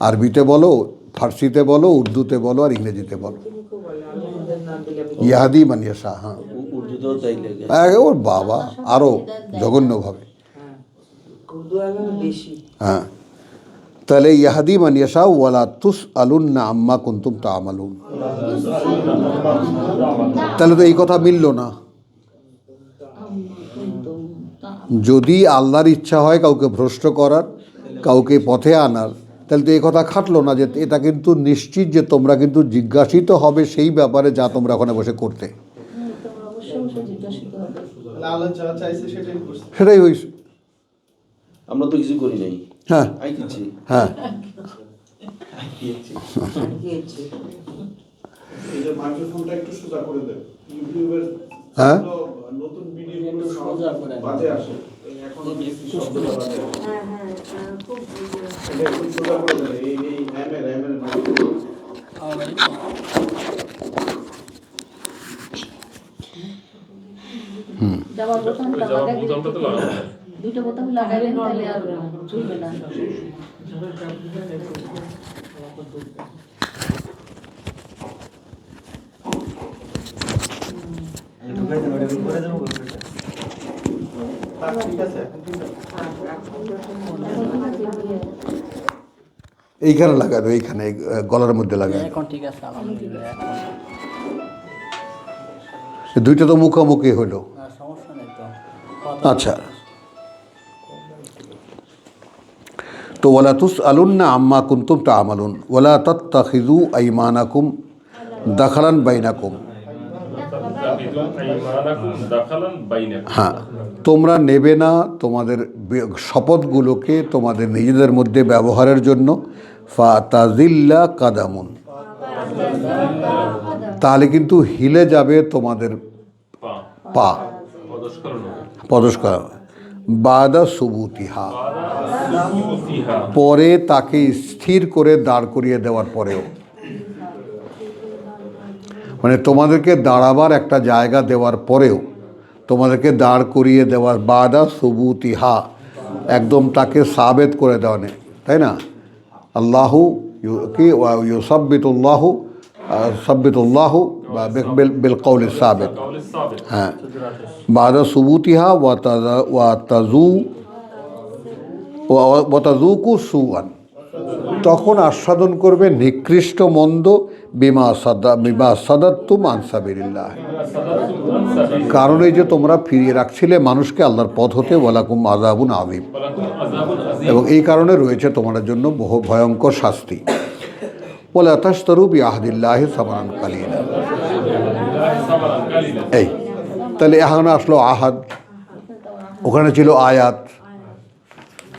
আরবিতে বলো, ফার্সিতে বলো, উর্দুতে বলো, আর ইংরেজিতে বলো, ইয়াহাদি মান ইয়াশা। হ্যাঁ, উর্দুতেও তাই লেগে, ওর বাবা আরো জঘন্যভাবে। হ্যাঁ, তাহলে ইয়াহাদি মান ইয়াশা ওয়ালা তুসআলুন্না আম্মা কুনতুম তা'মালুন। তাহলে তো এই কথা মিলল না। যদি আল্লাহর ইচ্ছা হয় কাউকে ভ্রষ্ট করার, কাউকে পথে আনার, তাহলে তো এই কথা খাটলো না যে এটা কিন্তু নিশ্চিত যে তোমরা কিন্তু জিজ্ঞাসিত হবে সেই ব্যাপারে যা তোমরা ওখানে বসে করতে। অবশ্যই অবশ্যই জিজ্ঞাসিত হবে। আল্লাহ যা চাইছে সেটাই করছে। সেটাই হয়েছে। আমরা তো কিছু করি নাই, হ্যাঁ আইতেছি। হ্যাঁ দিয়েছে। এই যে মাইক্রোফোনটা একটু সোজা করে দেন, ইউটিউবের হ্যাঁ নতুন ভিডিওগুলো বাজে আসে, এখন বেশি শব্দটা বাজে আসে। খুব এটা একটু সোজা করে দেন, এই এম এর যাওয়ার বোতামটা লাগাই দুটো বোতাম লাগাইলেন তাহলে আর চলবে না। ঢুকাই দেন, ওটা করে দেবো। ঠিক আছে, এখন ঠিক আছে। এইখানে লাগাবে, এইখানে এই গলার মধ্যে লাগাবে। এখন ঠিক আছে আলহামদুলিল্লাহ। দুইটা তো মুখোমুখি হলো। সমস্যা নেই তো। আচ্ছা, তো ওয়ালা তুসআলুন্না আম্মা কুনতুম তা'মালুন ওয়ালা তাত্তাখিযু আইমানাকুম দাখালান বাইনাকুম। হ্যাঁ, তোমরা নেবে না তোমাদের শপথগুলোকে তোমাদের নিজেদের মধ্যে ব্যবহারের জন্য। ফাতাজিল্লা কাদামুন, তাহলে কিন্তু হিলে যাবে তোমাদের পা, পদস্খলন। বাদা সুবুতিহা, পরে তাকে স্থির করে দাঁড় করিয়ে দেওয়ার পরেও, মানে তোমাদেরকে দাঁড়াবার একটা জায়গা দেওয়ার পরেও, তোমাদেরকে দাঁড় করিয়ে দেওয়ার বাদা সুবুতিহা, একদম তাকে সাবেত করে দেওয়া নেই, তাই না? আল্লাহু কি ইউসাব্বিতুল্লাহু সাব্বিতুল্লাহু বিল কওলি সাবিত। হ্যাঁ, বাদা সুবুতিহা ওয়া তাযুকু সুআন, তখন আস্বাদন করবে নিকৃষ্ট মন্দ। বিমা সাদাত্তুম আন সাবিলিল্লাহ, কারণ এই যে তোমরা ফিরিয়ে রাখছিলে মানুষকে আল্লাহর পথ হতে। ওয়ালাকুম আযাবুন আযীম, এবং এই কারণে রয়েছে তোমাদের জন্য বহু ভয়ঙ্কর শাস্তি। ওয়ালা তাশতারু বিআহদিল্লাহি সামানান কালীলা। এই তাহলে এখানে আসলো আহাদ, ওখানে ছিল আয়াত,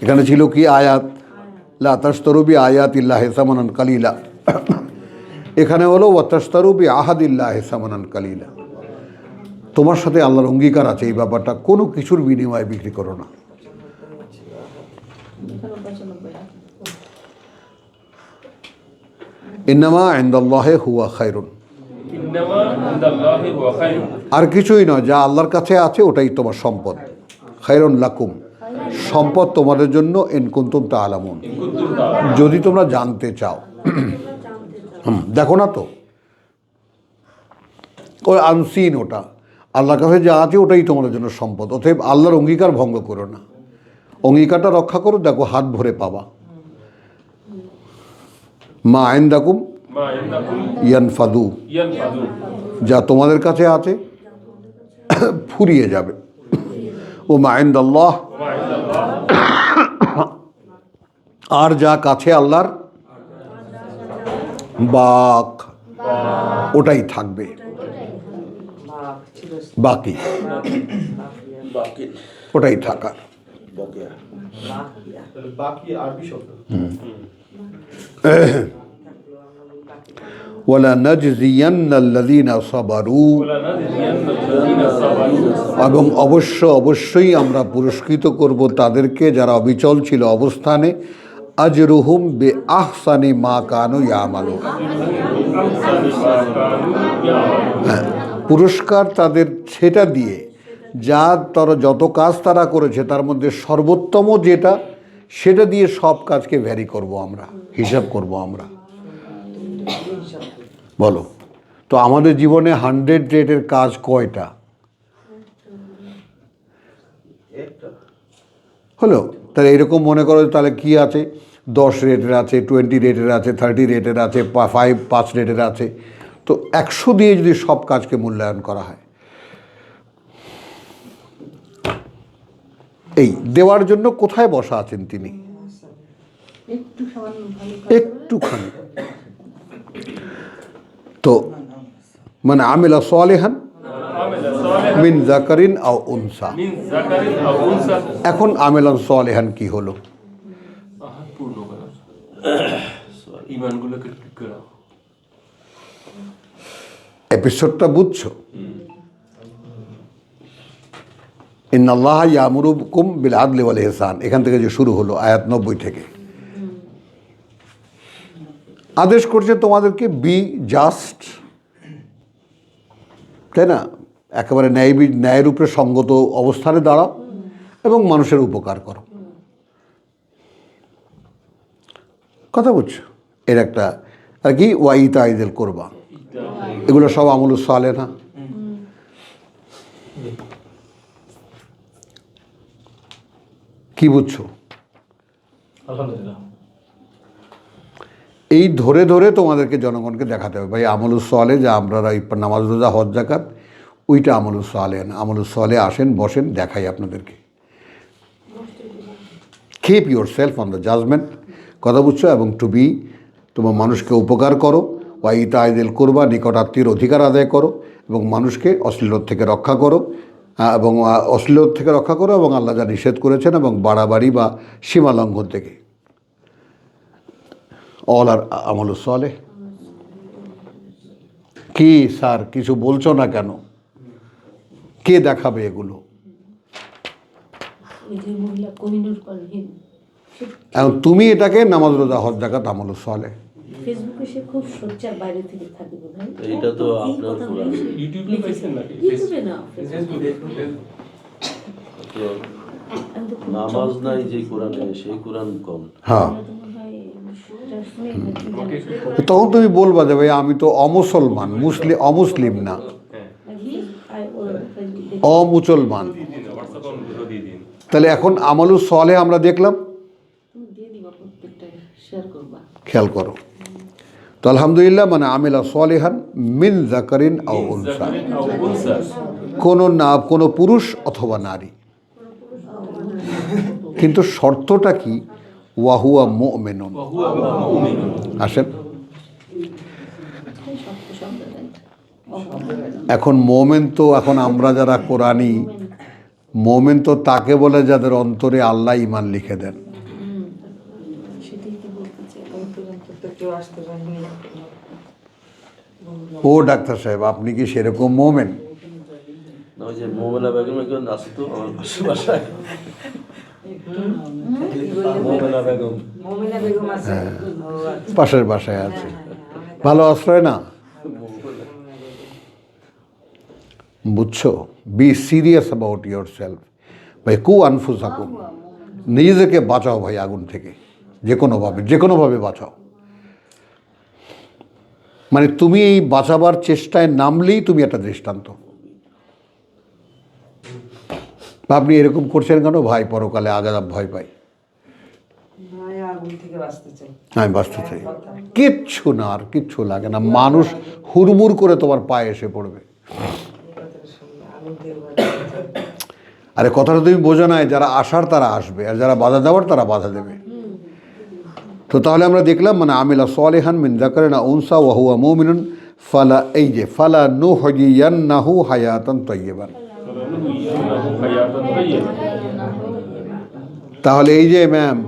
এখানে ছিল কি আয়াত? লা তাশতারু বিআয়াতিল্লাহি সামানান কালীলা। এখানে হলো ওয়া তাশতারু বিআহদিল্লাহি সামানান কালীলা। তোমার সাথে আল্লাহর অঙ্গীকার আছে, এই ব্যাপারটা কোনো কিছুর বিনিময়ে বিক্রি করো না। ইন্নামা ইনদাল্লাহি হুয়া খায়রুন, আর কিছুই নয়, যা আল্লাহর কাছে আছে ওটাই তোমার সম্পদ। খায়রুন লাকুম, সম্পদ তোমাদের জন্য। ইন কুনতুম তা'লামুন, যদি তোমরা জানতে চাও। দেখো না তো, ওই আনসিন, ওটা আল্লাহর কাছে যা আছে ওটাই তোমাদের জন্য সম্পদ। অতএব আল্লাহর অঙ্গীকার ভঙ্গ করো না, অঙ্গীকারটা রক্ষা করো। দেখো হাত ভরে পাবা। মা ইনদাকুম ইয়ানফাদু, যা তোমাদের কাছে আছে ফুরিয়ে যাবে। ও মা ইনদাল্লাহ, আর যা কাছে আল্লাহর বাক, ওটাই থাকবে, বাকি ওটাই থাকার। বাকি আরবি শব্দ। ওয়ালা নাজজিয়ান্নাল্লাযীনা সাবারু, এবং অবশ্যই আমরা পুরস্কৃত করব তাদেরকে যারা অবিচল ছিল অবস্থানে। আজরুহুম বিআহসানি মা কানু ইয়ামালুন, হ্যাঁ, পুরস্কার তাদের সেটা দিয়ে যা তারা যত কাজ তারা করেছে তার মধ্যে সর্বোত্তম যেটা, সেটা দিয়ে সব কাজকে ভ্যারি করব আমরা, হিসাব করব আমরা। বলো তো, আমাদের জীবনে 100 রেটের কাজ কয়টা হলো? তাহলে এরকম মনে করো, তাহলে কি আছে? 10 রেটের আছে, 20 রেটের আছে, 30 রেটের আছে, 5 রেটের আছে। তো 100 দিয়ে যদি সব কাজকে মূল্যায়ন করা হয়, এই দেওয়ার জন্য কোথায় বসা আছেন তিনি? একটুখানি। তো মানে আমিলা সালিহান মিন যাকারিন আও উনসা। এখন আমেলান সালেহান কি হলো? পূর্ণ করা, ইমানগুলোকে ঠিক করা। এপিসোডটা বুঝছো? ইন্নাল্লাহ ইয়ামুরুকুম বিল আদলি ওয়াল ইহসান, এখান থেকে যে শুরু হলো আয়াত 90 থেকে। আদেশ করছে তোমাদেরকে বি জাস্ট, তাই না? একেবারে ন্যায়ের উপরে সঙ্গত অবস্থানে দাঁড়াও এবং মানুষের উপকার করো। কথা বুঝছো? এর একটা আর কি ওয়াইতা ঈদেল কোরবা, এগুলো সব আমলুস সালেহ না? কি বুঝছো? আলহামদুলিল্লাহ। এই ধরে ধরে তোমাদেরকে জনগণকে দেখাতে হবে, ভাই আমলুস সালেহ যা আমরা নামাজ রোজা হজ যাকাত, ওইটা আমলুস সালেহ না। আমলুস সালেহ আসেন বসেন দেখাই আপনাদেরকে। Keep yourself on the judgement, কথা বুঝছো? এবং টু বি, তোমার মানুষকে উপকার করো, ওয়াইতা ঈদেল কোরবা, নিকট আত্মীয়ের অধিকার আদায় করো এবং মানুষকে অশ্লীলতা থেকে রক্ষা করো এবং অশ্লীলতা থেকে রক্ষা করো এবং আল্লাহ যা নিষেধ করেছেন এবং বাড়াবাড়ি বা সীমা লঙ্ঘন থেকে। অল আর আমলুস সালেহ। কি স্যার কিছু বলছো না কেন? কে দেখাবে এগুলো? ওই যে মহিলা কোহিনুর পারভিন, এখন তুমি এটাকে নামাজ রোজা হজ যাকাত আমলুস সালেহ। ফেসবুকে সে খুব সোচ্চার বাইরে থেকে থাকে বোধহয়। এইটা তো এই আপনার কথাগুলো কোরআন। সে ইউটিউবে পাইছেন নাকি? ইউটিউবে না, তো আমি তো খুব নামাজ নাই যে কোরআনে, সেই কোরআন কম। হ্যাঁ, চমৎকার হয়, সেটা শুনে নাকি তখন তুমি বলবা যে ভাই আমি তো অমুসলমান, অমুসলিম না, অমুসলমান। হোয়াটসঅ্যাপ দিয়ে দিন। তাহলে এখন আমলুস সালেহ আমরা দেখলাম, তুমি দিয়ে দিবা, প্রত্যেকটা শেয়ার করবা। খেয়াল করো। তো আলহামদুলিল্লাহ, মানে আমিলা সালেহান মিন যাকারিন আও উনসা, কোনো পুরুষ অথবা নারী। কিন্তু শর্তটা কি? ওয়াহুয়া মুমিনুন। আসেন, এখন মোমেন তো, এখন আমরা যারা কোরআনি, মোমেন তো তাকে বলে যাদের অন্তরে আল্লাহ ঈমান লিখে দেন। সেটাই কি বলতে চাই। তো কেউ আসতে পারেনি। ও ডাক্তার সাহেব, আপনি কি সেরকম মোমেন? না, ওই যে মোমেনা বেগম একজন আছে তো আমার পাশে বাসায়। মোমেনা বেগম। মমিনা বেগম আছে। হ্যাঁ, ও আচ্ছা। পাশের বাসায় আছে, ভালো আশ্রয় না? বুঝছো? Be serious about your self. ভাই কু আনফুসাকুম, নিজেকে বাঁচাও ভাই আগুন থেকে, যে কোনোভাবে বাঁচাও। মানে তুমি এই বাঁচাবার চেষ্টায় নামলেই তুমি একটা দৃষ্টান্ত। আপনি এরকম করছেন কেন? ভাই পরকালে আগাম ভয় পাই, ভাই আগুন থেকে বাঁচতে চাই। আমি বাঁচতে চাই। কিচ্ছু না, আর কিচ্ছু লাগে না। মানুষ হুড়মুড় করে তোমার পায়ে এসে পড়বে। এই কথাটা শুনলে আগুন থেকে বাঁচতে চাই। আরে কথাটা তুমি বোঝো না, যারা আসার তারা আসবে, আর যারা বাধা দেওয়ার তারা বাধা দেবে। তো তাহলে আমরা দেখলাম, মানে আমিলা সালেহান মিন যাকারিন আও উনসা ওয়া হুয়া মুমিনুন ফালা, এই যে ফালা নুহয়িয়ান্নাহু হায়াতান তাইয়্যিবান। তাহলে এই যে ম্যাম,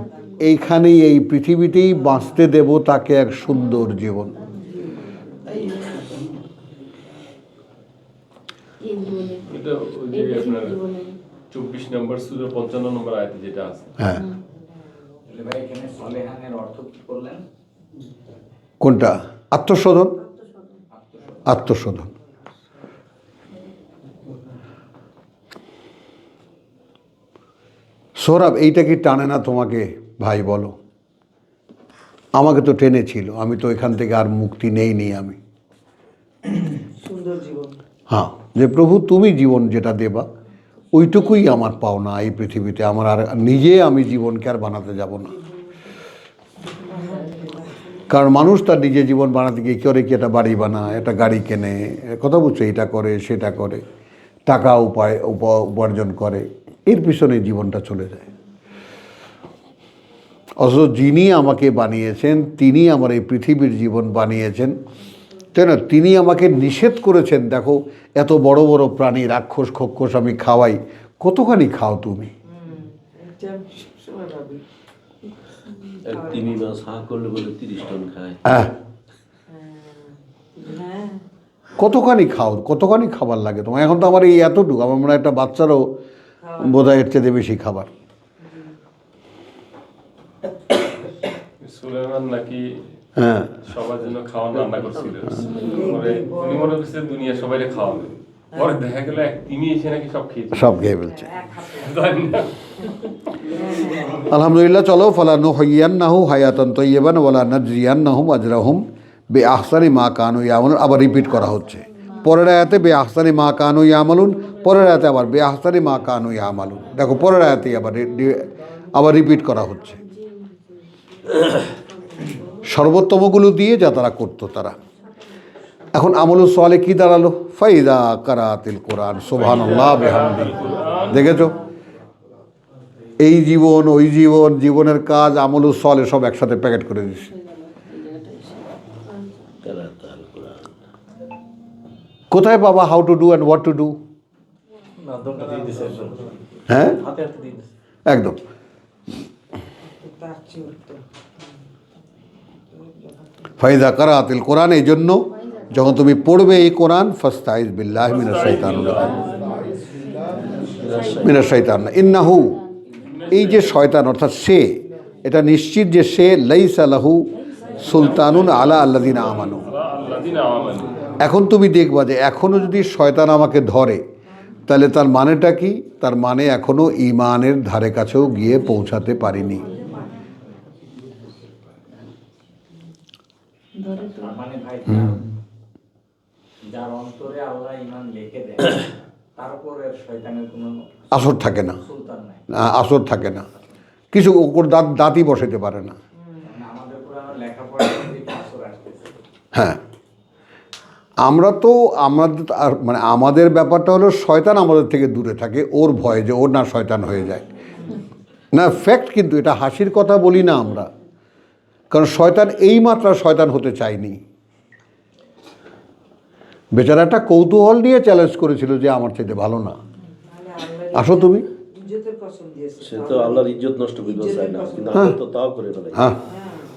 এইখানেই এই পৃথিবীতেই বাঁচতে দেব তাকে এক সুন্দর জীবন। এই জীবনে, এটা ওই যে এই আপনার জীবনে 24 নম্বর সূরা 55 নম্বর আয়াতে যেটা আছে। হ্যাঁ, ভাই এখানে সলেহানের অর্থ কি করলেন? কোনটা? আত্মশোধন। আত্মশোধন। সৌরভ, এইটা কি টানে না তোমাকে? ভাই বলো। আমাকে তো টেনেছিল, আমি তো এখান থেকে আর মুক্তি নেইনি আমি। সুন্দর জীবন। হ্যাঁ, যে প্রভু তুমি জীবন যেটা দেবা ওইটুকুই আমার পাওনা এই পৃথিবীতে। আমার আর নিজে আমি জীবনকে আর বানাতে যাব না। কারণ মানুষ তার নিজে জীবন বানাতে গিয়ে করে কি একটা বাড়ি বানায়, একটা গাড়ি কেনে, কথা বুঝছো, এটা করে সেটা করে, টাকা উপার্জন করে, এর পিছনে জীবনটা চলে যায়। অথচ যিনি আমাকে বানিয়েছেন, তিনি আমার এই পৃথিবীর জীবন বানিয়েছেন, তাই না? তিনি আমাকে নিষেধ করেছেন, দেখো এত বড় বড় প্রাণী রাক্ষস খক্ষস আমি খাওয়াই, কতখানি খাও তুমি? এটা আমি সবসময় ভাবি। এক তিমি মাছ হাঁ করলে বলে 30 টন খায়। হ্যাঁ, হ্যাঁ কতখানি খাও, কতখানি খাবার লাগে তোমার? এখন তো আমার এই এতটুকু, আমার মনে হয় একটা বাচ্চারও বোধহয় এর চেয়ে বেশি খাবার। সুলেমান নাকি হ্যাঁ, সবার জন্য খাওয়ান রান্না করছিল, পরে উনি মনে করছে দুনিয়া সবাই খাওয়াবে, পরে দেখা গেল তিনি এসে নাকি সব খেয়েছে। সব খেয়ে ফেলছে। জানি না। আলহামদুলিল্লাহ। চলো, ফালা নুহয়িয়ান্নাহু হায়াতান তাইয়্যিবান ওয়ালা নাজজিয়ান্নাহুম আজরাহুম বিআহসানি মা কানু ইয়ামালুন। আবার রিপিট করা হচ্ছে পরের আয়াতে বিআহসানি মা কানু ইয়ামালুন, পরের আয়াতে আবার বিআহসানি মা কানু ইয়ামালুন। দেখো পরের আয়াতে আবার রিপিট করা হচ্ছে, সর্বোত্তমগুলো দিয়ে যা তারা করতো তারা। এখন আমলুস সালেহ কি দাঁড়ালো? ফাইদা কারাতিল কোরআন সুবহানাল্লাহ বিহামদিহি। দেখেছো, এই জীবন ওই জীবন, জীবনের কাজ আমলুস সালেহ সব একসাথে প্যাকেট করে দিচ্ছে। কোথায় পাবা how to do and what to do? না, দোনটা দিয়ে দিছে একদম। হ্যাঁ, হাতে হাতে দিয়ে দিছে। একদম। তার চেয়ে উত্তম। ফাইদা কারাতিল কোরআন, এই জন্য যখন তুমি পড়বে এই কোরআন, ফাস্তাইজ বিল্লাহি মিনাশ শাইতানির রাজিম, মিনাশ শাইতান ইন্নাহু, এই যে শয়তান অর্থাৎ সে, এটা নিশ্চিত যে সে লাইসা লাহু সুলতানুন আলা আল্লাযিনা আমানু। আল্লাযিনা আমানু। এখন তুমি দেখবা যে এখনও যদি শয়তান আমাকে ধরে, তাহলে তার মানেটা কি? তার মানে এখনও ঈমানের ধারে কাছেও গিয়ে পৌঁছাতে পারিনি। তার মানে ভাই যার অন্তরে আল্লাহ ঈমান লিখে দেন, তারপরে শয়তানের কোনো আসর থাকে না, সুলতান নাই। আসর থাকে না, কিছু ওর দাঁতই বসাতে পারে না। মানে আমাদের পুরানো লেখাপড়া যে পাথর আসতেছে। হ্যাঁ, মানে আমাদের ব্যাপারটা হলো শয়তান আমাদের থেকে দূরে থাকে, ওর ভয়ে যে ওর না শয়তান হয়ে যায় না। ফ্যাক্ট, কিন্তু এটা হাসির কথা বলি না আমরা, কারণ শয়তান এই মাত্রা শয়তান হতে চায়নি। বেচারা একটা কৌতূহল নিয়ে চ্যালেঞ্জ করেছিল যে আমার চাইতে ভালো না, আসো তুমি। ইজ্জতের কসম দিয়েছে। সে তো আল্লাহর ইজ্জত নষ্ট করতে চায় না, কিন্তু আমরা তো তাও করে ফেলাই। হ্যাঁ,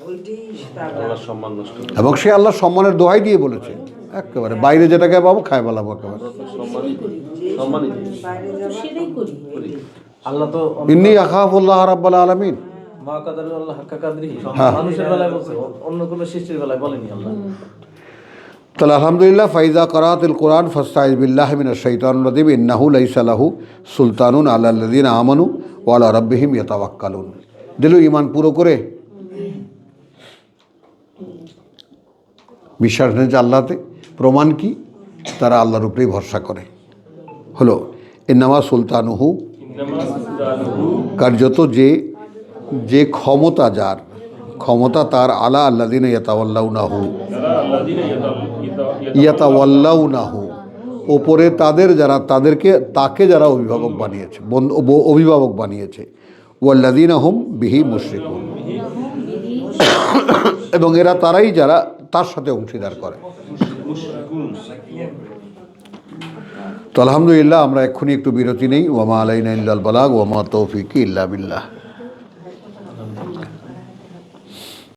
ওইটাই তার আল্লাহর সম্মান নষ্ট করে। এবং সে আল্লাহর সম্মানের দোহাই দিয়ে বলেছে, একেবারে বাইরে যেটাকে পাবো খায় বলাবো একেবারে। সম্মানই দিই। বাইরে সেটাই করি। আল্লাহ তো ইন্নী আখাফুল্লাহ রাব্বুল আলামিন। মা কাদারু আল্লাহ হাক্কা কাদরিহি, হ্যাঁ। মানুষের বেলায় বলছে, অন্য কোনো সৃষ্টির বেলায় বলেনি আল্লাহ। তাহলে আলহামদুলিল্লাহ, ফাইজা কারাতিল কোরআন ফাস্তাইজ বিল্লাহি মিনাশ শাইতানির রাজিম ইন্নাহু লাইসা লাহু সুলতানুন আলা আল্লাযিনা আমানু ওয়া আলা রাব্বিহিম ইয়াতাওয়াক্কালুন। দিল ঈমান পুরো করে, বিশ্বাস নেই যে আল্লাহতে। প্রমাণ কি? তারা আল্লাহর উপরেই ভরসা করে। হলো ইন্নামা সুলতানুহু, কার্যত যে ক্ষমতা, যার ক্ষমতা তার, আলা আল্লাযিনা ইয়াতাওয়াল্লাউনাহু, ইয়াতাওয়াল্লাউনাহু, ওপরে তাদের যারা তাকে যারা অভিভাবক বানিয়েছে, অভিভাবক বানিয়েছে। ওয়াল্লাযিনা হুম বিহি মুশরিকুন, এবং এরা তারাই যারা তার সাথে অংশীদার করে। তো আলহামদুলিল্লাহ, আমরা এক্ষুনি একটু বিরতি নেই। ওয়ামা আলাইনা ইল্লাল বালাগ ওয়ামা তৌফিকি ইল্লা বিল্লাহ।